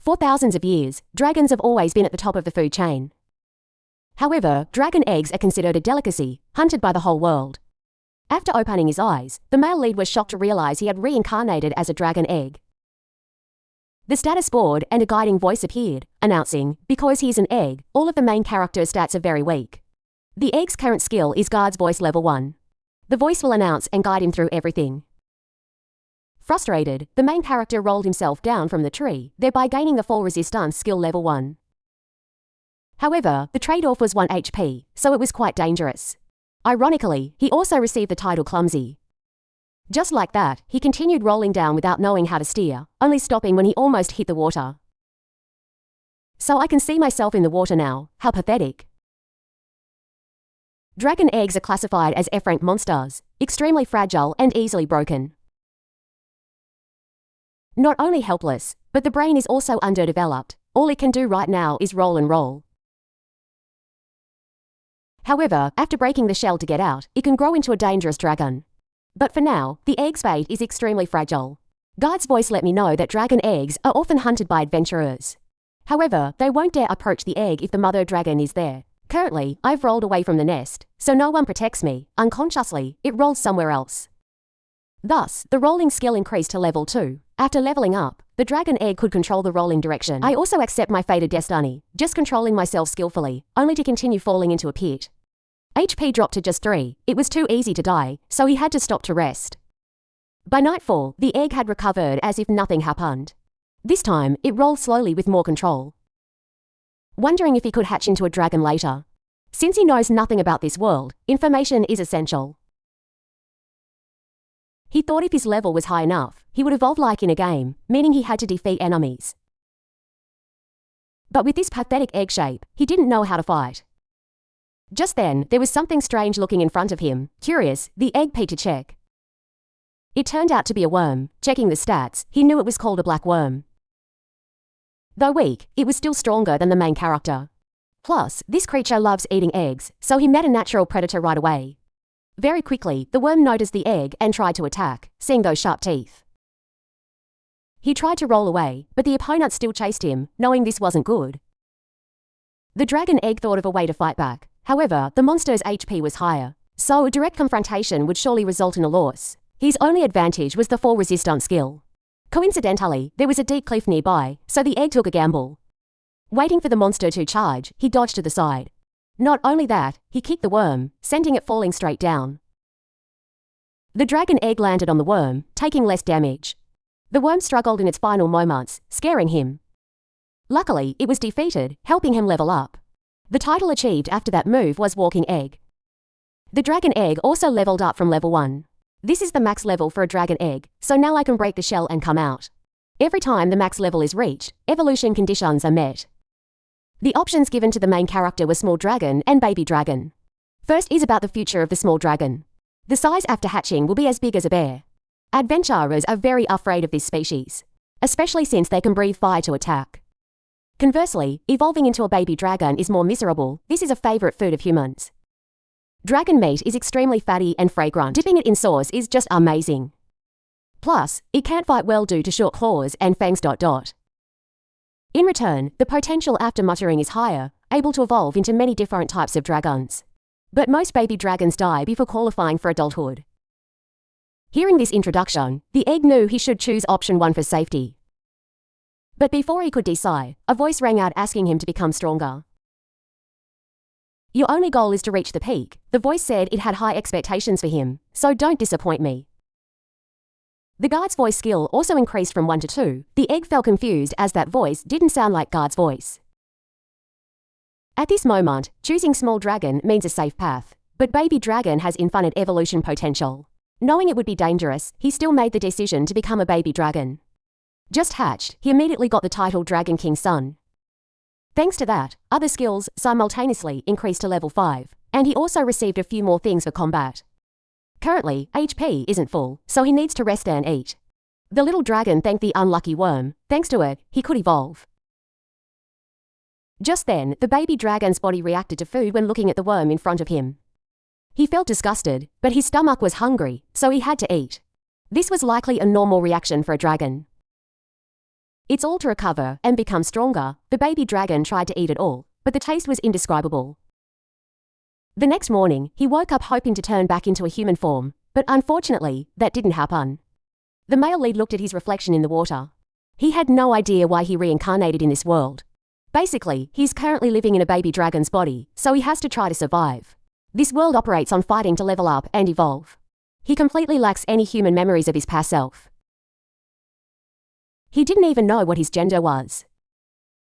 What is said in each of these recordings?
For thousands of years, dragons have always been at the top of the food chain. However, dragon eggs are considered a delicacy, hunted by the whole world. After opening his eyes, the male lead was shocked to realize he had reincarnated as a dragon egg. The status board and a guiding voice appeared, announcing, because he is an egg, all of the main character's stats are very weak. The egg's current skill is Guard's Voice Level 1. The voice will announce and guide him through everything. Frustrated, the main character rolled himself down from the tree, thereby gaining the fall resistance skill level 1. However, the trade-off was 1 HP, so it was quite dangerous. Ironically, he also received the title Clumsy. Just like that, he continued rolling down without knowing how to steer, only stopping when he almost hit the water. So I can see myself in the water now, how pathetic. Dragon eggs are classified as F-rank monsters, extremely fragile and easily broken. Not only helpless, but the brain is also underdeveloped. All it can do right now is roll and roll. However, after breaking the shell to get out, it can grow into a dangerous dragon. But for now, the egg's fate is extremely fragile. Guard's voice let me know that dragon eggs are often hunted by adventurers. However, they won't dare approach the egg if the mother dragon is there. Currently, I've rolled away from the nest, so no one protects me. Unconsciously, it rolls somewhere else. Thus, the rolling skill increased to level 2. After leveling up, the dragon egg could control the rolling direction. I also accept my fated destiny, just controlling myself skillfully, only to continue falling into a pit. HP dropped to just 3. It was too easy to die, so he had to stop to rest. By nightfall, the egg had recovered as if nothing happened. This time, it rolled slowly with more control. Wondering if he could hatch into a dragon later. Since he knows nothing about this world, information is essential. He thought if his level was high enough, he would evolve like in a game, meaning he had to defeat enemies. But with this pathetic egg shape, he didn't know how to fight. Just then, there was something strange looking in front of him. Curious, the egg peeked to check. It turned out to be a worm. Checking the stats, he knew it was called a black worm. Though weak, it was still stronger than the main character. Plus, this creature loves eating eggs, so he met a natural predator right away. Very quickly, the worm noticed the egg and tried to attack, seeing those sharp teeth. He tried to roll away, but the opponent still chased him, knowing this wasn't good. The dragon egg thought of a way to fight back. However, the monster's HP was higher, so a direct confrontation would surely result in a loss. His only advantage was the fall resistance skill. Coincidentally, there was a deep cliff nearby, so the egg took a gamble. Waiting for the monster to charge, he dodged to the side. Not only that, he kicked the worm, sending it falling straight down. The dragon egg landed on the worm, taking less damage. The worm struggled in its final moments, scaring him. Luckily, it was defeated, helping him level up. The title achieved after that move was Walking Egg. The dragon egg also leveled up from level 1. This is the max level for a dragon egg, so now I can break the shell and come out. Every time the max level is reached, evolution conditions are met. The options given to the main character were small dragon and baby dragon. First is about the future of the small dragon. The size after hatching will be as big as a bear. Adventurers are very afraid of this species, especially since they can breathe fire to attack. Conversely, evolving into a baby dragon is more miserable. This is a favorite food of humans. Dragon meat is extremely fatty and fragrant. Dipping it in sauce is just amazing. Plus, it can't fight well due to short claws and fangs. In return, the potential after muttering is higher, able to evolve into many different types of dragons. But most baby dragons die before qualifying for adulthood. Hearing this introduction, the egg knew he should choose option 1 for safety. But before he could decide, a voice rang out asking him to become stronger. Your only goal is to reach the peak. The voice said it had high expectations for him, so don't disappoint me. The guard's voice skill also increased from 1 to 2. The egg felt confused as that voice didn't sound like guard's voice. At this moment, choosing small dragon means a safe path, but baby dragon has infinite evolution potential. Knowing it would be dangerous, he still made the decision to become a baby dragon. Just hatched, he immediately got the title Dragon King's Son. Thanks to that, other skills simultaneously increased to level 5, and he also received a few more things for combat. Currently, HP isn't full, so he needs to rest and eat. The little dragon thanked the unlucky worm. Thanks to it, he could evolve. Just then, the baby dragon's body reacted to food when looking at the worm in front of him. He felt disgusted, but his stomach was hungry, so he had to eat. This was likely a normal reaction for a dragon. It's all to recover and become stronger. The baby dragon tried to eat it all, but the taste was indescribable. The next morning, he woke up hoping to turn back into a human form, but unfortunately, that didn't happen. The male lead looked at his reflection in the water. He had no idea why he reincarnated in this world. Basically, he's currently living in a baby dragon's body, so he has to try to survive. This world operates on fighting to level up and evolve. He completely lacks any human memories of his past self. He didn't even know what his gender was.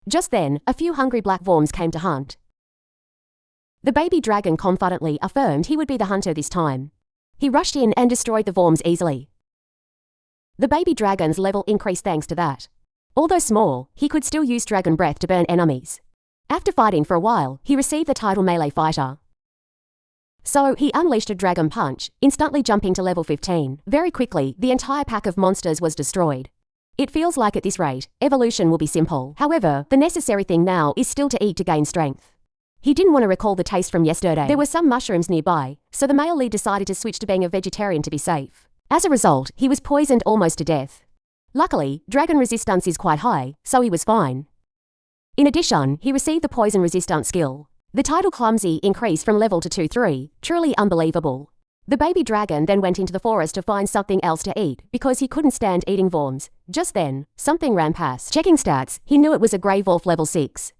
Just then, a few hungry black worms came to hunt. The baby dragon confidently affirmed he would be the hunter this time. He rushed in and destroyed the worms easily. The baby dragon's level increased thanks to that. Although small, he could still use dragon breath to burn enemies. After fighting for a while, he received the title melee fighter. So, he unleashed a dragon punch, instantly jumping to level 15. Very quickly, the entire pack of monsters was destroyed. It feels like at this rate, evolution will be simple. However, the necessary thing now is still to eat to gain strength. He didn't want to recall the taste from yesterday. There were some mushrooms nearby, so the male lead decided to switch to being a vegetarian to be safe. As a result, he was poisoned almost to death. Luckily, dragon resistance is quite high, so he was fine. In addition, he received the poison resistant skill. The title Clumsy increased from level to 2-3, truly unbelievable. The baby dragon then went into the forest to find something else to eat because he couldn't stand eating worms. Just then, something ran past. Checking stats, he knew it was a grey wolf level 6.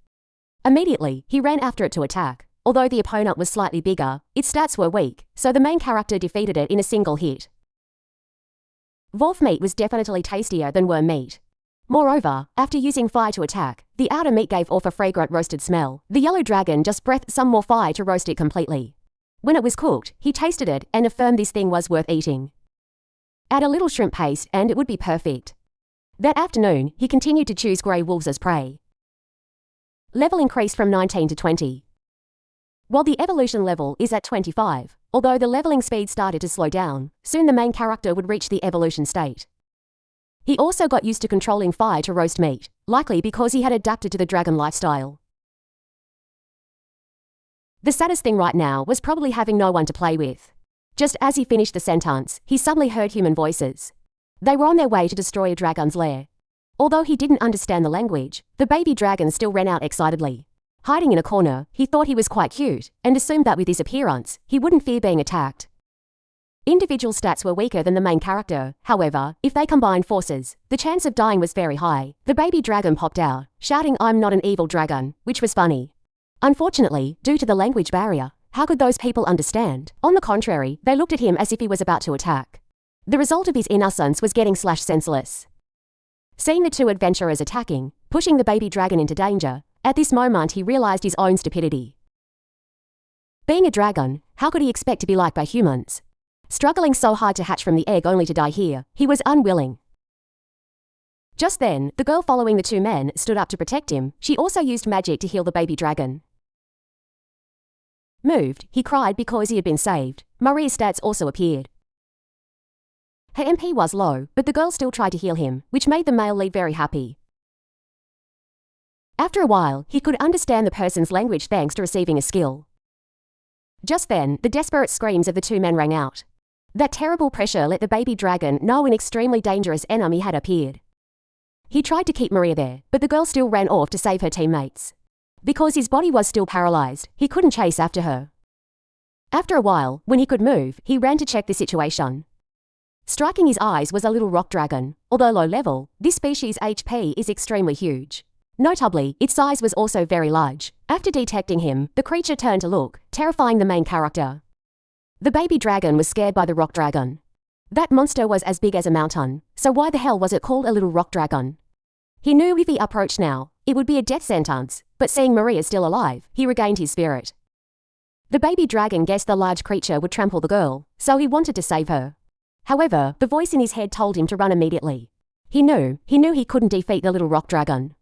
Immediately, he ran after it to attack. Although the opponent was slightly bigger, its stats were weak, so the main character defeated it in a single hit. Wolf meat was definitely tastier than worm meat. Moreover, after using fire to attack, the outer meat gave off a fragrant roasted smell. The yellow dragon just breathed some more fire to roast it completely. When it was cooked, he tasted it and affirmed this thing was worth eating. Add a little shrimp paste and it would be perfect. That afternoon, he continued to choose grey wolves as prey. Level increased from 19 to 20. While the evolution level is at 25, although the leveling speed started to slow down, soon the main character would reach the evolution state. He also got used to controlling fire to roast meat, likely because he had adapted to the dragon lifestyle. The saddest thing right now was probably having no one to play with. Just as he finished the sentence, he suddenly heard human voices. They were on their way to destroy a dragon's lair. Although he didn't understand the language, the baby dragon still ran out excitedly. Hiding in a corner, he thought he was quite cute, and assumed that with his appearance, he wouldn't fear being attacked. Individual stats were weaker than the main character, however, if they combined forces, the chance of dying was very high. The baby dragon popped out, shouting "I'm not an evil dragon," which was funny. Unfortunately, due to the language barrier, how could those people understand? On the contrary, they looked at him as if he was about to attack. The result of his innocence was getting senseless. Seeing the two adventurers attacking, pushing the baby dragon into danger, at this moment he realized his own stupidity. Being a dragon, how could he expect to be liked by humans? Struggling so hard to hatch from the egg only to die here, he was unwilling. Just then, the girl following the two men stood up to protect him. She also used magic to heal the baby dragon. Moved, he cried because he had been saved. Maria's stats also appeared. Her MP was low, but the girl still tried to heal him, which made the male lead very happy. After a while, he could understand the person's language thanks to receiving a skill. Just then, the desperate screams of the two men rang out. That terrible pressure let the baby dragon know an extremely dangerous enemy had appeared. He tried to keep Maria there, but the girl still ran off to save her teammates. Because his body was still paralyzed, he couldn't chase after her. After a while, when he could move, he ran to check the situation. Striking his eyes was a little rock dragon. Although low level, this species' HP is extremely huge. Notably, its size was also very large. After detecting him, the creature turned to look, terrifying the main character. The baby dragon was scared by the rock dragon. That monster was as big as a mountain, so why the hell was it called a little rock dragon? He knew if he approached now, it would be a death sentence, but seeing Maria still alive, he regained his spirit. The baby dragon guessed the large creature would trample the girl, so he wanted to save her. However, the voice in his head told him to run immediately. He knew he couldn't defeat the little rock dragon.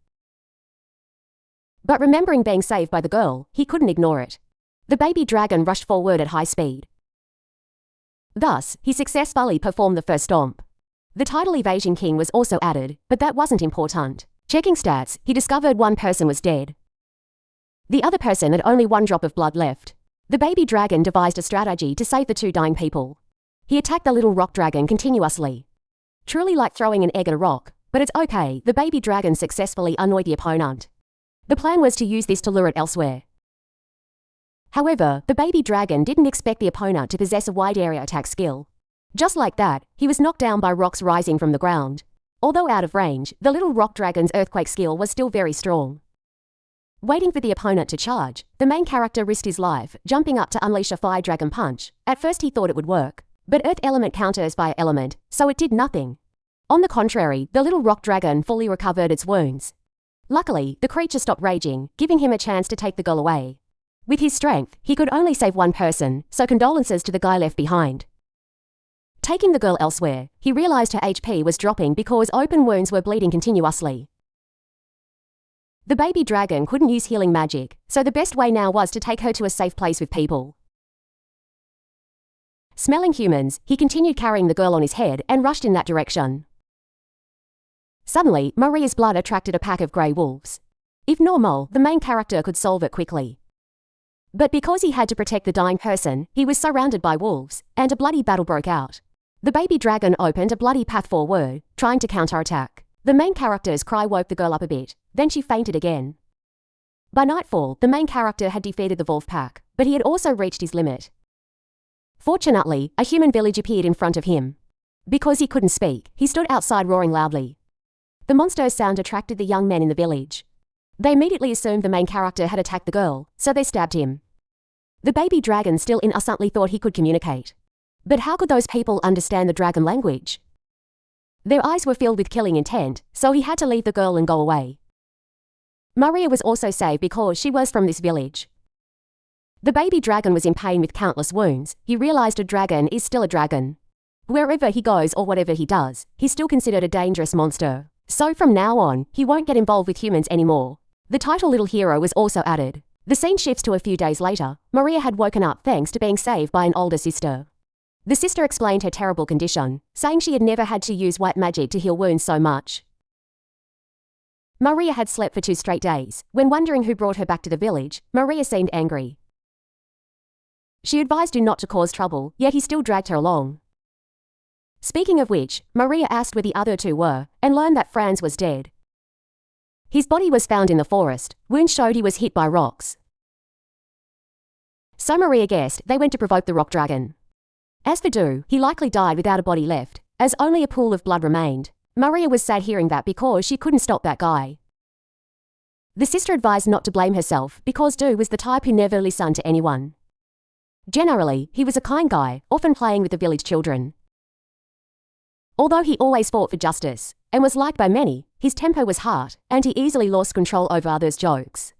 But remembering being saved by the girl, he couldn't ignore it. The baby dragon rushed forward at high speed. Thus, he successfully performed the first stomp. The title Evasion King was also added, but that wasn't important. Checking stats, he discovered one person was dead. The other person had only one drop of blood left. The baby dragon devised a strategy to save the two dying people. He attacked the little rock dragon continuously. Truly like throwing an egg at a rock, But it's okay, the baby dragon successfully annoyed the opponent. The plan was to use this to lure it elsewhere. However, the baby dragon didn't expect the opponent to possess a wide area attack skill. Just like that, he was knocked down by rocks rising from the ground. Although out of range, the little rock dragon's earthquake skill was still very strong. Waiting for the opponent to charge, the main character risked his life, jumping up to unleash a fire dragon punch. At first he thought it would work, but earth element counters fire element, so it did nothing. On the contrary, the little rock dragon fully recovered its wounds. Luckily, the creature stopped raging, giving him a chance to take the girl away. With his strength, he could only save one person, so condolences to the guy left behind. Taking the girl elsewhere, he realized her HP was dropping because open wounds were bleeding continuously. The baby dragon couldn't use healing magic, so the best way now was to take her to a safe place with people. Smelling humans, he continued carrying the girl on his head and rushed in that direction. Suddenly, Maria's blood attracted a pack of grey wolves. If normal, the main character could solve it quickly. But because he had to protect the dying person, he was surrounded by wolves, and a bloody battle broke out. The baby dragon opened a bloody path forward, trying to counterattack. The main character's cry woke the girl up a bit, then she fainted again. By nightfall, the main character had defeated the wolf pack, but he had also reached his limit. Fortunately, a human village appeared in front of him. Because he couldn't speak, he stood outside roaring loudly. The monster's sound attracted the young men in the village. They immediately assumed the main character had attacked the girl, so they stabbed him. The baby dragon still innocently thought he could communicate. But how could those people understand the dragon language? Their eyes were filled with killing intent, so he had to leave the girl and go away. Maria was also saved because she was from this village. The baby dragon was in pain with countless wounds. He realized a dragon is still a dragon. Wherever he goes or whatever he does, he's still considered a dangerous monster. So from now on, he won't get involved with humans anymore. The title Little Hero was also added. The scene shifts to a few days later. Maria had woken up thanks to being saved by an older sister. The sister explained her terrible condition, saying she had never had to use white magic to heal wounds so much. Maria had slept for 2 straight days. When wondering who brought her back to the village, Maria seemed angry. She advised him not to cause trouble, yet he still dragged her along. Speaking of which, Maria asked where the other 2 were, and learned that Franz was dead. His body was found in the forest. Wounds showed he was hit by rocks. So Maria guessed they went to provoke the rock dragon. As for Du, he likely died without a body left, as only a pool of blood remained. Maria was sad hearing that because she couldn't stop that guy. The sister advised not to blame herself because Du was the type who never listened to anyone. Generally, he was a kind guy, often playing with the village children. Although he always fought for justice, and was liked by many, his temper was hard, and he easily lost control over others' jokes.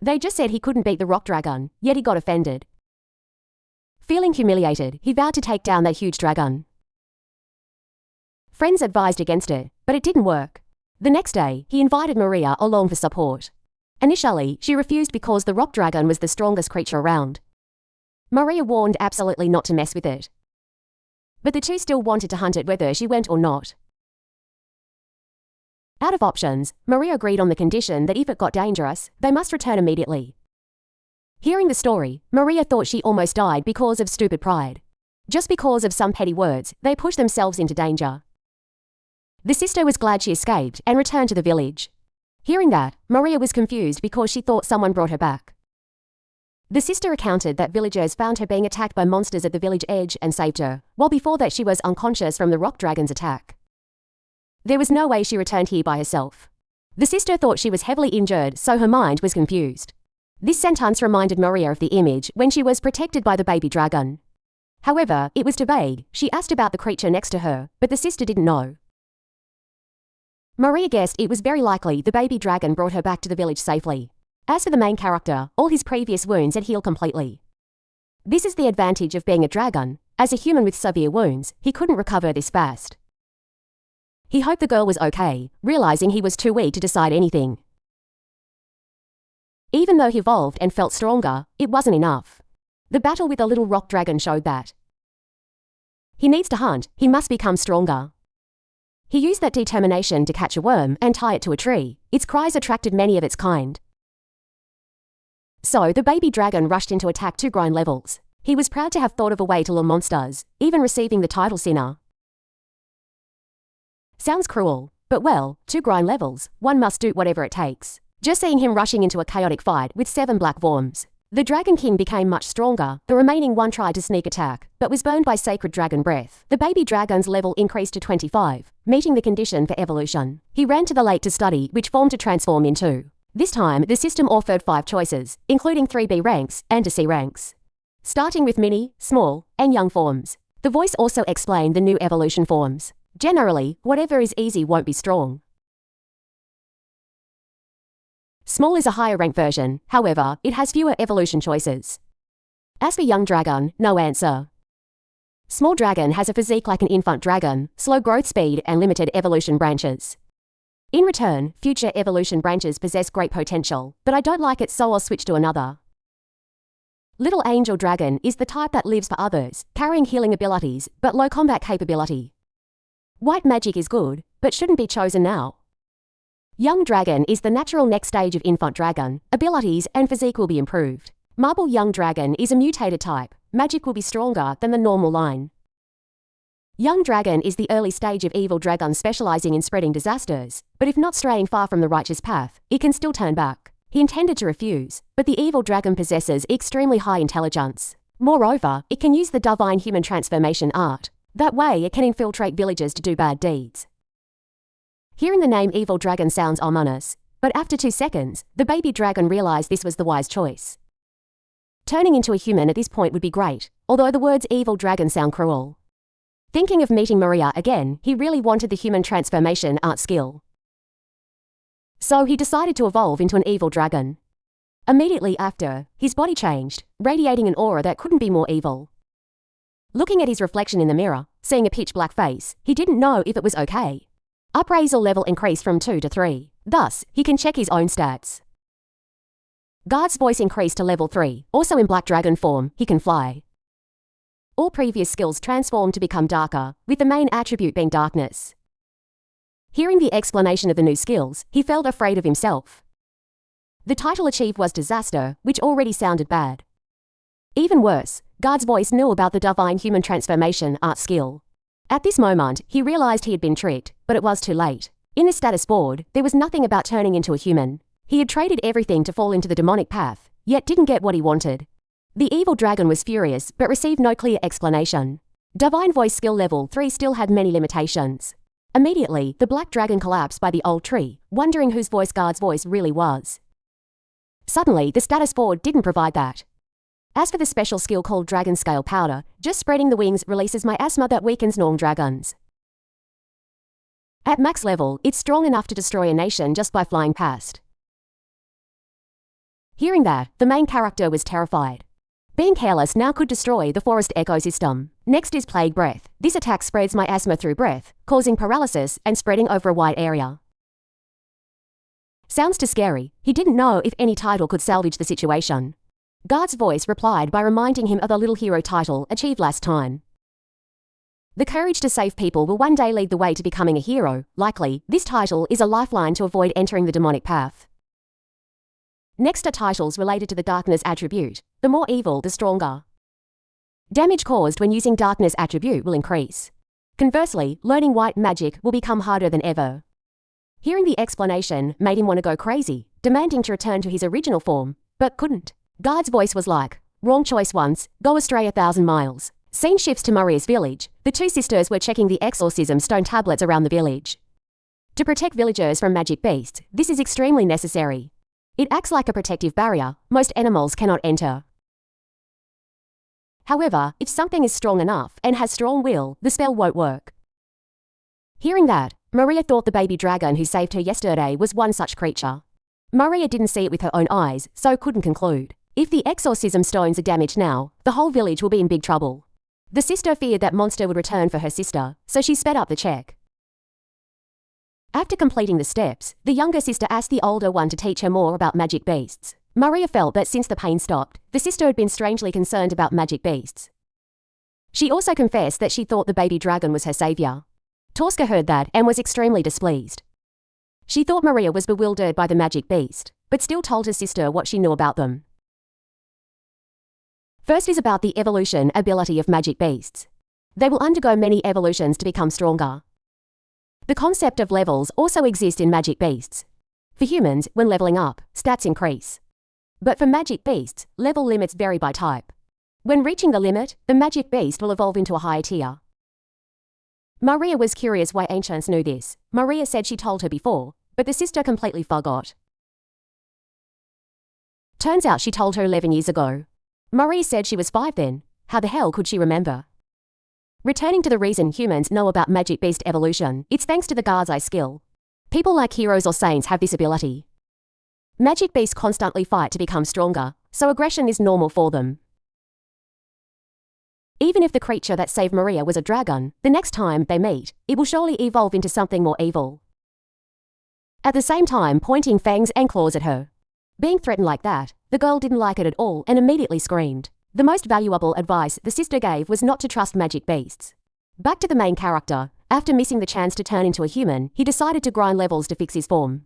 They just said he couldn't beat the rock dragon, yet he got offended. Feeling humiliated, he vowed to take down that huge dragon. Friends advised against it, but it didn't work. The next day, he invited Maria along for support. Initially, she refused because the rock dragon was the strongest creature around. Maria warned absolutely not to mess with it. But the 2 still wanted to hunt it whether she went or not. Out of options, Maria agreed on the condition that if it got dangerous, they must return immediately. Hearing the story, Maria thought she almost died because of stupid pride. Just because of some petty words, they pushed themselves into danger. The sister was glad she escaped and returned to the village. Hearing that, Maria was confused because she thought someone brought her back. The sister recounted that villagers found her being attacked by monsters at the village edge and saved her, while before that she was unconscious from the rock dragon's attack. There was no way she returned here by herself. The sister thought she was heavily injured, so her mind was confused. This sentence reminded Maria of the image when she was protected by the baby dragon. However, it was too vague. She asked about the creature next to her, but the sister didn't know. Maria guessed it was very likely the baby dragon brought her back to the village safely. As for the main character, all his previous wounds had healed completely. This is the advantage of being a dragon. As a human with severe wounds, he couldn't recover this fast. He hoped the girl was okay, realizing he was too weak to decide anything. Even though he evolved and felt stronger, it wasn't enough. The battle with the little rock dragon showed that. He needs to hunt, he must become stronger. He used that determination to catch a worm and tie it to a tree. Its cries attracted many of its kind. So the baby dragon rushed into attack 2 grind levels. He was proud to have thought of a way to lure monsters, even receiving the title Sinner. Sounds cruel, but well, to grind levels, one must do whatever it takes. Just seeing him rushing into a chaotic fight with 7 black worms. The Dragon King became much stronger. The remaining one tried to sneak attack, but was burned by sacred dragon breath. The baby dragon's level increased to 25, meeting the condition for evolution. He ran to the lake to study which form to transform into. This time, the system offered 5 choices, including 3 B ranks and 2 C ranks. Starting with mini, small, and young forms. The voice also explained the new evolution forms. Generally, whatever is easy won't be strong. Small is a higher rank version, however, it has fewer evolution choices. As for young dragon, no answer. Small dragon has a physique like an infant dragon, slow growth speed and limited evolution branches. In return, future evolution branches possess great potential, but I don't like it so I'll switch to another. Little Angel Dragon is the type that lives for others, carrying healing abilities, but low combat capability. White magic is good, but shouldn't be chosen now. Young Dragon is the natural next stage of Infant Dragon, abilities and physique will be improved. Marble Young Dragon is a mutated type, magic will be stronger than the normal line. Young Dragon is the early stage of Evil Dragon specializing in spreading disasters, but if not straying far from the righteous path, it can still turn back. He intended to refuse, but the Evil Dragon possesses extremely high intelligence. Moreover, it can use the divine human transformation art. That way it can infiltrate villages to do bad deeds. Hearing the name Evil Dragon sounds ominous, but after 2 seconds, the baby dragon realized this was the wise choice. Turning into a human at this point would be great, although the words Evil Dragon sound cruel. Thinking of meeting Maria again, he really wanted the human transformation art skill. So he decided to evolve into an evil dragon. Immediately after, his body changed, radiating an aura that couldn't be more evil. Looking at his reflection in the mirror, seeing a pitch black face, he didn't know if it was okay. Appraisal level increased from 2 to 3, thus, he can check his own stats. Guard's voice increased to level 3, also in black dragon form, he can fly. All previous skills transformed to become darker, with the main attribute being darkness. Hearing the explanation of the new skills, he felt afraid of himself. The title achieved was Disaster, which already sounded bad. Even worse, Guard's voice knew about the divine human transformation art skill. At this moment, he realized he had been tricked, but it was too late. In the status board, there was nothing about turning into a human. He had traded everything to fall into the demonic path, yet didn't get what he wanted. The evil dragon was furious, but received no clear explanation. Divine voice skill level 3 still had many limitations. Immediately, the black dragon collapsed by the old tree, wondering whose voice Guard's voice really was. Suddenly, the status board didn't provide that. As for the special skill called Dragon Scale Powder, just spreading the wings releases miasma that weakens normal dragons. At max level, it's strong enough to destroy a nation just by flying past. Hearing that, the main character was terrified. Being careless now could destroy the forest ecosystem. Next is Plague Breath. This attack spreads miasma through breath, causing paralysis and spreading over a wide area. Sounds too scary. He didn't know if any title could salvage the situation. Guard's voice replied by reminding him of the little hero title achieved last time. The courage to save people will one day lead the way to becoming a hero. Likely, this title is a lifeline to avoid entering the demonic path. Next are titles related to the darkness attribute. The more evil, the stronger. Damage caused when using darkness attribute will increase. Conversely, learning white magic will become harder than ever. Hearing the explanation made him want to go crazy, demanding to return to his original form, but couldn't. Guard's voice was like, wrong choice once, go astray 1,000 miles. Scene shifts to Maria's village. The two sisters were checking the exorcism stone tablets around the village. To protect villagers from magic beasts, this is extremely necessary. It acts like a protective barrier. Most animals cannot enter. However, if something is strong enough and has strong will, the spell won't work. Hearing that, Maria thought the baby dragon who saved her yesterday was one such creature. Maria didn't see it with her own eyes, so couldn't conclude. If the exorcism stones are damaged now, the whole village will be in big trouble. The sister feared that monster would return for her sister, so she sped up the check. After completing the steps, the younger sister asked the older one to teach her more about magic beasts. Maria felt that since the pain stopped, the sister had been strangely concerned about magic beasts. She also confessed that she thought the baby dragon was her savior. Torska heard that and was extremely displeased. She thought Maria was bewildered by the magic beast, but still told her sister what she knew about them. First is about the evolution ability of magic beasts. They will undergo many evolutions to become stronger. The concept of levels also exists in magic beasts. For humans, when leveling up, stats increase. But for magic beasts, level limits vary by type. When reaching the limit, the magic beast will evolve into a higher tier. Maria was curious why ancients knew this. Maria said she told her before, but the sister completely forgot. Turns out she told her 11 years ago. Maria said she was 5 then. How the hell could she remember? Returning to the reason humans know about magic beast evolution, it's thanks to the God's eye skill. People like heroes or saints have this ability. Magic beasts constantly fight to become stronger, so aggression is normal for them. Even if the creature that saved Maria was a dragon, the next time they meet, it will surely evolve into something more evil. At the same time pointing fangs and claws at her. Being threatened like that, the girl didn't like it at all and immediately screamed. The most valuable advice the sister gave was not to trust magic beasts. Back to the main character, after missing the chance to turn into a human, he decided to grind levels to fix his form.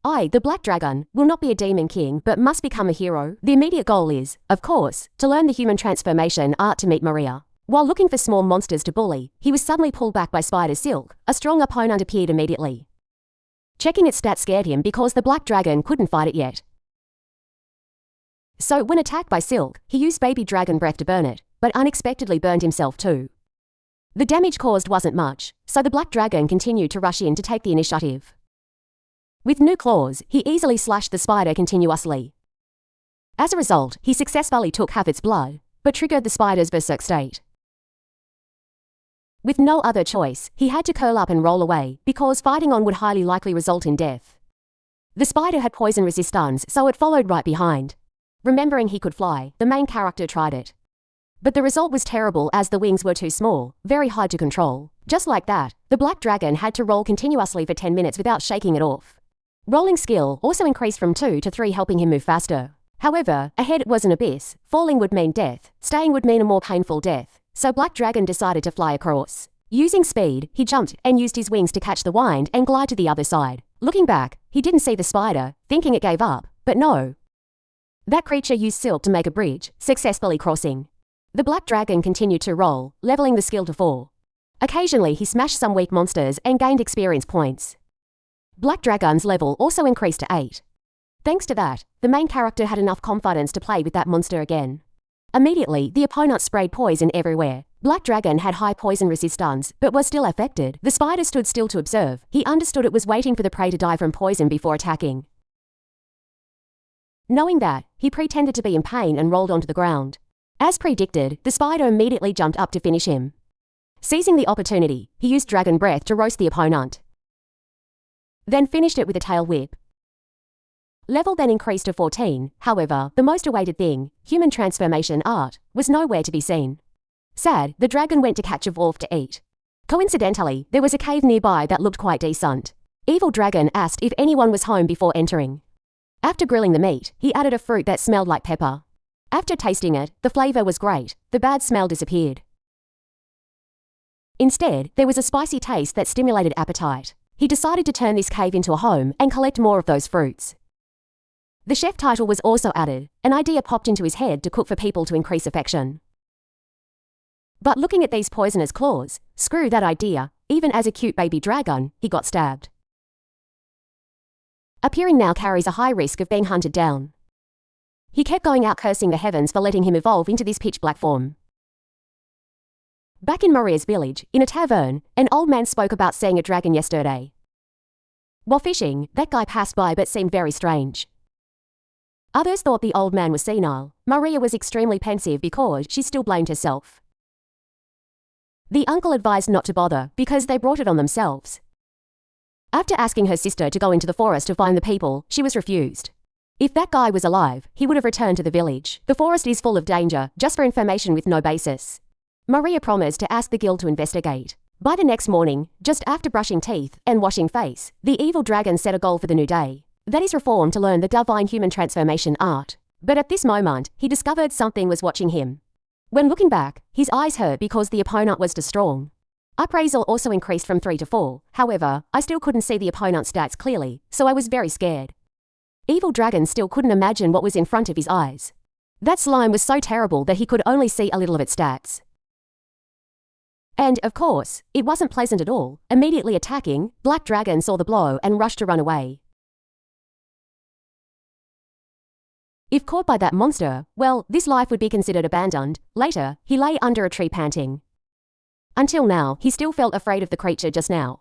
I, the Black Dragon, will not be a demon king but must become a hero. The immediate goal is, of course, to learn the human transformation art to meet Maria. While looking for small monsters to bully, he was suddenly pulled back by Spider Silk. A strong opponent appeared immediately. Checking its stats scared him because the Black Dragon couldn't fight it yet. So when attacked by Silk, he used baby dragon breath to burn it, but unexpectedly burned himself too. The damage caused wasn't much, so the Black Dragon continued to rush in to take the initiative. With new claws, he easily slashed the spider continuously. As a result, he successfully took half its blood, but triggered the spider's berserk state. With no other choice, he had to curl up and roll away, because fighting on would highly likely result in death. The spider had poison resistance, so it followed right behind. Remembering he could fly, the main character tried it. But the result was terrible as the wings were too small, very hard to control. Just like that, the Black Dragon had to roll continuously for 10 minutes without shaking it off. Rolling skill also increased from 2 to 3, helping him move faster. However, ahead was an abyss. Falling would mean death, staying would mean a more painful death, so Black Dragon decided to fly across. Using speed, he jumped and used his wings to catch the wind and glide to the other side. Looking back, he didn't see the spider, thinking it gave up, but no. That creature used silk to make a bridge, successfully crossing. The Black Dragon continued to roll, leveling the skill to 4. Occasionally he smashed some weak monsters and gained experience points. Black Dragon's level also increased to 8. Thanks to that, the main character had enough confidence to play with that monster again. Immediately, the opponent sprayed poison everywhere. Black Dragon had high poison resistance, but was still affected. The spider stood still to observe. He understood it was waiting for the prey to die from poison before attacking. Knowing that, he pretended to be in pain and rolled onto the ground. As predicted, the spider immediately jumped up to finish him. Seizing the opportunity, he used dragon breath to roast the opponent. Then finished it with a tail whip. Level then increased to 14, however, the most awaited thing, human transformation art, was nowhere to be seen. Sad, the dragon went to catch a wolf to eat. Coincidentally, there was a cave nearby that looked quite decent. Evil Dragon asked if anyone was home before entering. After grilling the meat, he added a fruit that smelled like pepper. After tasting it, the flavor was great, the bad smell disappeared. Instead, there was a spicy taste that stimulated appetite. He decided to turn this cave into a home and collect more of those fruits. The chef title was also added. An idea popped into his head to cook for people to increase affection. But looking at these poisonous claws, screw that idea. Even as a cute baby dragon, he got stabbed. Appearing now carries a high risk of being hunted down. He kept going out cursing the heavens for letting him evolve into this pitch black form. Back in Maria's village, in a tavern, an old man spoke about seeing a dragon yesterday. While fishing, that guy passed by but seemed very strange. Others thought the old man was senile. Maria was extremely pensive because she still blamed herself. The uncle advised not to bother because they brought it on themselves. After asking her sister to go into the forest to find the people, she was refused. If that guy was alive, he would have returned to the village. The forest is full of danger, just for information with no basis. Maria promised to ask the guild to investigate. By the next morning, just after brushing teeth and washing face, the evil dragon set a goal for the new day. That is reform to learn the divine human transformation art. But at this moment, he discovered something was watching him. When looking back, his eyes hurt because the opponent was too strong. Appraisal also increased from 3 to 4. However, I still couldn't see the opponent's stats clearly, so I was very scared. Evil Dragon still couldn't imagine what was in front of his eyes. That slime was so terrible that he could only see a little of its stats. And, of course, it wasn't pleasant at all. Immediately attacking, Black Dragon saw the blow and rushed to run away. If caught by that monster, well, this life would be considered abandoned. Later, he lay under a tree panting. Until now, he still felt afraid of the creature just now.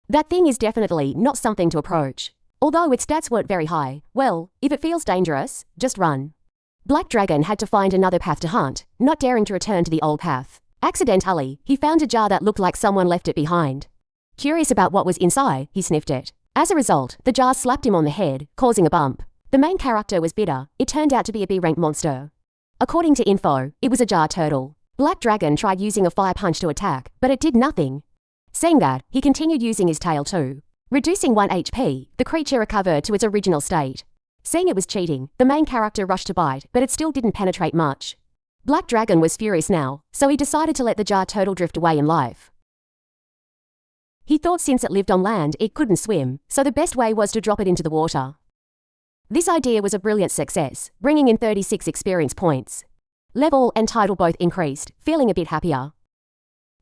That thing is definitely not something to approach. Although its stats weren't very high, well, if it feels dangerous, just run. Black Dragon had to find another path to hunt, not daring to return to the old path. Accidentally, he found a jar that looked like someone left it behind. Curious about what was inside, he sniffed it. As a result, the jar slapped him on the head, causing a bump. The main character was bitter. It turned out to be a B-rank monster. According to info, it was a jar turtle. Black Dragon tried using a fire punch to attack, but it did nothing. Saying that, he continued using his tail too. Reducing 1 HP, the creature recovered to its original state. Seeing it was cheating, the main character rushed to bite, but it still didn't penetrate much. Black Dragon was furious now, so he decided to let the jar turtle drift away in life. He thought since it lived on land, it couldn't swim, so the best way was to drop it into the water. This idea was a brilliant success, bringing in 36 experience points. Level and title both increased, feeling a bit happier.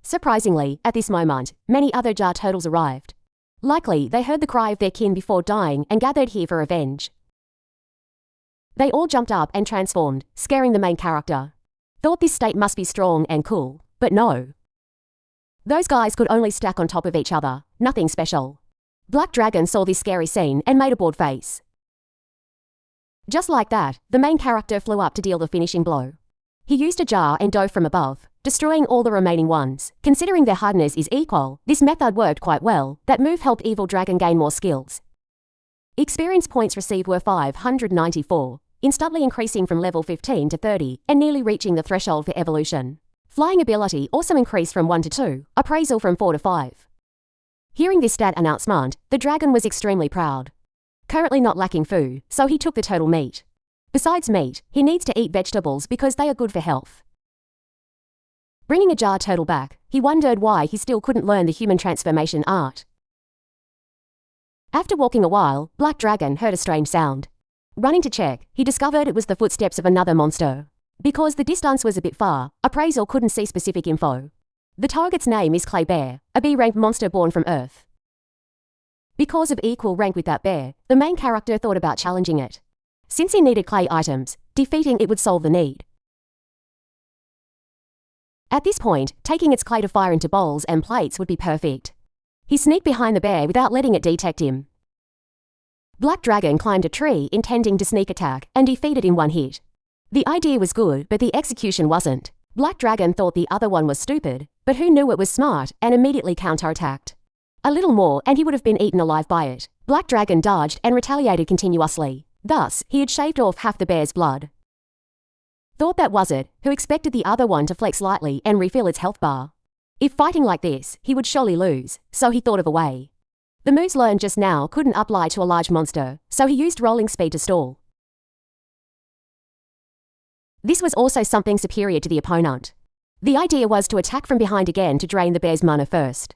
Surprisingly, at this moment, many other jar turtles arrived. Likely, they heard the cry of their kin before dying and gathered here for revenge. They all jumped up and transformed, scaring the main character. Thought this state must be strong and cool, but no. Those guys could only stack on top of each other, nothing special. Black Dragon saw this scary scene and made a bored face. Just like that, the main character flew up to deal the finishing blow. He used a jar and dove from above, destroying all the remaining ones. Considering their hardness is equal, this method worked quite well. That move helped Evil Dragon gain more skills. Experience points received were 594. Instantly increasing from level 15 to 30 and nearly reaching the threshold for evolution. Flying ability also increased from 1 to 2, appraisal from 4 to 5. Hearing this stat announcement, the dragon was extremely proud. Currently not lacking food, so he took the turtle meat. Besides meat, he needs to eat vegetables because they are good for health. Bringing a jar turtle back, he wondered why he still couldn't learn the human transformation art. After walking a while, Black Dragon heard a strange sound. Running to check, he discovered it was the footsteps of another monster. Because the distance was a bit far, appraisal couldn't see specific info. The target's name is Clay Bear, a B-rank monster born from Earth. Because of equal rank with that bear, the main character thought about challenging it. Since he needed clay items, defeating it would solve the need. At this point, taking its clay to fire into bowls and plates would be perfect. He sneaked behind the bear without letting it detect him. Black Dragon climbed a tree intending to sneak attack and defeat it in one hit. The idea was good, but the execution wasn't. Black Dragon thought the other one was stupid, but who knew it was smart and immediately counterattacked. A little more and he would have been eaten alive by it. Black Dragon dodged and retaliated continuously. Thus, he had shaved off half the bear's blood. Thought that was it, who expected the other one to flex lightly and refill its health bar. If fighting like this, he would surely lose, so he thought of a way. The moves learned just now couldn't apply to a large monster, so he used rolling speed to stall. This was also something superior to the opponent. The idea was to attack from behind again to drain the bear's mana first.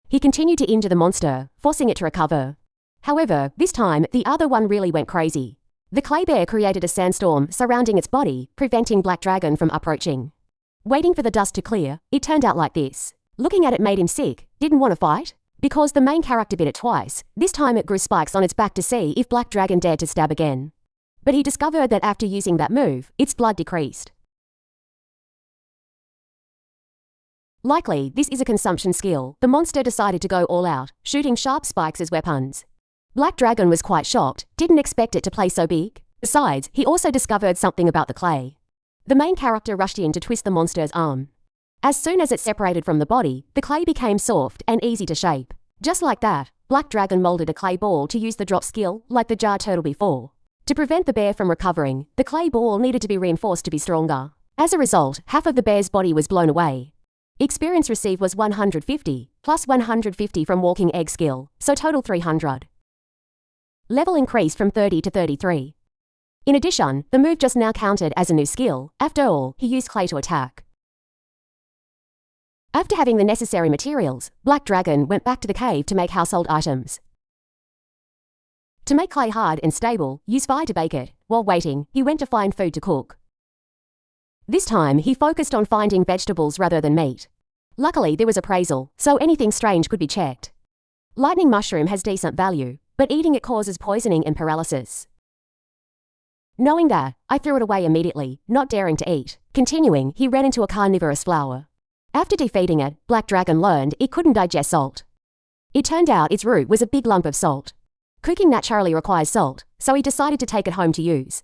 He continued to injure the monster, forcing it to recover. However, this time, the other one really went crazy. The clay bear created a sandstorm surrounding its body, preventing Black Dragon from approaching. Waiting for the dust to clear, it turned out like this. Looking at it made him sick. Didn't want to fight? Because the main character bit it twice, this time it grew spikes on its back to see if Black Dragon dared to stab again. But he discovered that after using that move, its blood decreased. Likely, this is a consumption skill. The monster decided to go all out, shooting sharp spikes as weapons. Black Dragon was quite shocked, didn't expect it to play so big. Besides, he also discovered something about the clay. The main character rushed in to twist the monster's arm. As soon as it separated from the body, the clay became soft and easy to shape. Just like that, Black Dragon molded a clay ball to use the drop skill, like the jar turtle before. To prevent the bear from recovering, the clay ball needed to be reinforced to be stronger. As a result, half of the bear's body was blown away. Experience received was 150, plus 150 from walking egg skill, so total 300. Level increased from 30 to 33. In addition, the move just now counted as a new skill. After all, he used clay to attack. After having the necessary materials, Black Dragon went back to the cave to make household items. To make clay hard and stable, use fire to bake it. While waiting, he went to find food to cook. This time, he focused on finding vegetables rather than meat. Luckily there was appraisal, so anything strange could be checked. Lightning mushroom has decent value, but eating it causes poisoning and paralysis. Knowing that, I threw it away immediately, not daring to eat. Continuing, he ran into a carnivorous flower. After defeating it, Black Dragon learned it couldn't digest salt. It turned out its root was a big lump of salt. Cooking naturally requires salt, so he decided to take it home to use.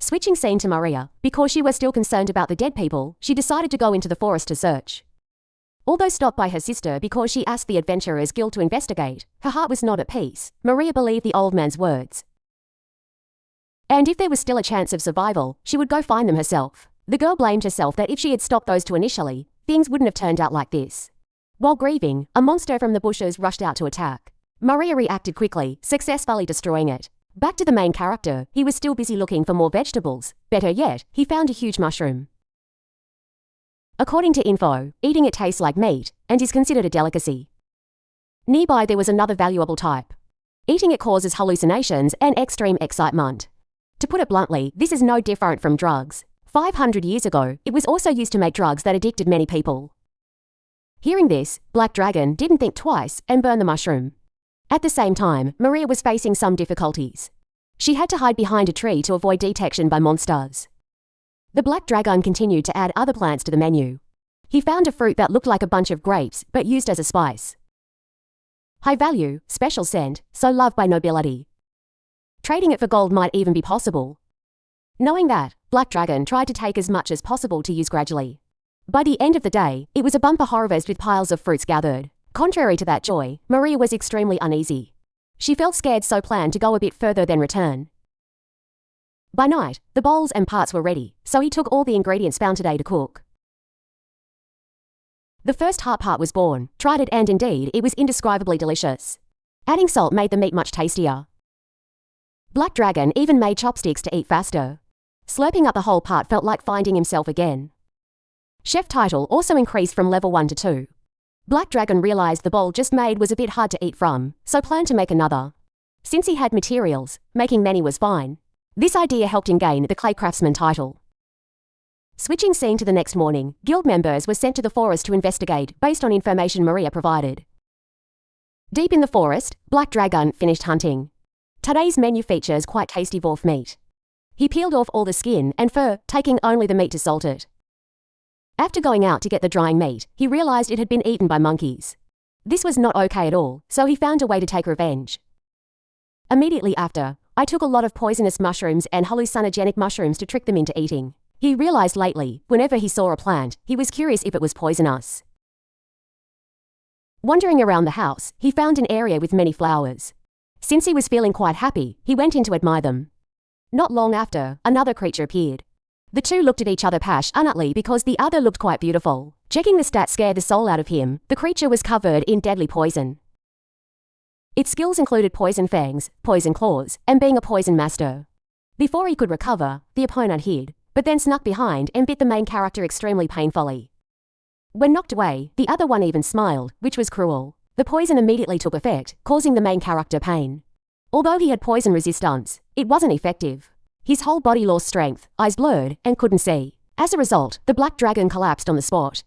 Switching scene to Maria, because she was still concerned about the dead people, she decided to go into the forest to search. Although stopped by her sister because she asked the Adventurers Guild to investigate, her heart was not at peace. Maria believed the old man's words. And if there was still a chance of survival, she would go find them herself. The girl blamed herself that if she had stopped those two initially, things wouldn't have turned out like this. While grieving, a monster from the bushes rushed out to attack. Maria reacted quickly, successfully destroying it. Back to the main character, he was still busy looking for more vegetables. Better yet, he found a huge mushroom. According to info, eating it tastes like meat, and is considered a delicacy. Nearby there was another valuable type. Eating it causes hallucinations and extreme excitement. To put it bluntly, this is no different from drugs. 500 years ago, it was also used to make drugs that addicted many people. Hearing this, Black Dragon didn't think twice and burned the mushroom. At the same time, Maria was facing some difficulties. She had to hide behind a tree to avoid detection by monsters. The Black Dragon continued to add other plants to the menu. He found a fruit that looked like a bunch of grapes, but used as a spice. High value, special scent, so loved by nobility. Trading it for gold might even be possible. Knowing that, Black Dragon tried to take as much as possible to use gradually. By the end of the day, it was a bumper harvest with piles of fruits gathered. Contrary to that joy, Maria was extremely uneasy. She felt scared, so planned to go a bit further than return. By night, the bowls and parts were ready, so he took all the ingredients found today to cook. The first heart part was born, tried it, and indeed, it was indescribably delicious. Adding salt made the meat much tastier. Black Dragon even made chopsticks to eat faster. Slurping up the whole part felt like finding himself again. Chef title also increased from level 1 to 2. Black Dragon realized the bowl just made was a bit hard to eat from, so planned to make another. Since he had materials, making many was fine. This idea helped him gain the Clay Craftsman title. Switching scene to the next morning, guild members were sent to the forest to investigate based on information Maria provided. Deep in the forest, Black Dragon finished hunting. Today's menu features quite tasty wolf meat. He peeled off all the skin and fur, taking only the meat to salt it. After going out to get the drying meat, he realized it had been eaten by monkeys. This was not okay at all, so he found a way to take revenge. Immediately after, I took a lot of poisonous mushrooms and hallucinogenic mushrooms to trick them into eating. He realized lately, whenever he saw a plant, he was curious if it was poisonous. Wandering around the house, he found an area with many flowers. Since he was feeling quite happy, he went in to admire them. Not long after, another creature appeared. The two looked at each other passionately because the other looked quite beautiful. Checking the stats scared the soul out of him. The creature was covered in deadly poison. Its skills included poison fangs, poison claws, and being a poison master. Before he could recover, the opponent hid, but then snuck behind and bit the main character extremely painfully. When knocked away, the other one even smiled, which was cruel. The poison immediately took effect, causing the main character pain. Although he had poison resistance, it wasn't effective. His whole body lost strength, eyes blurred, and couldn't see. As a result, the Black Dragon collapsed on the spot.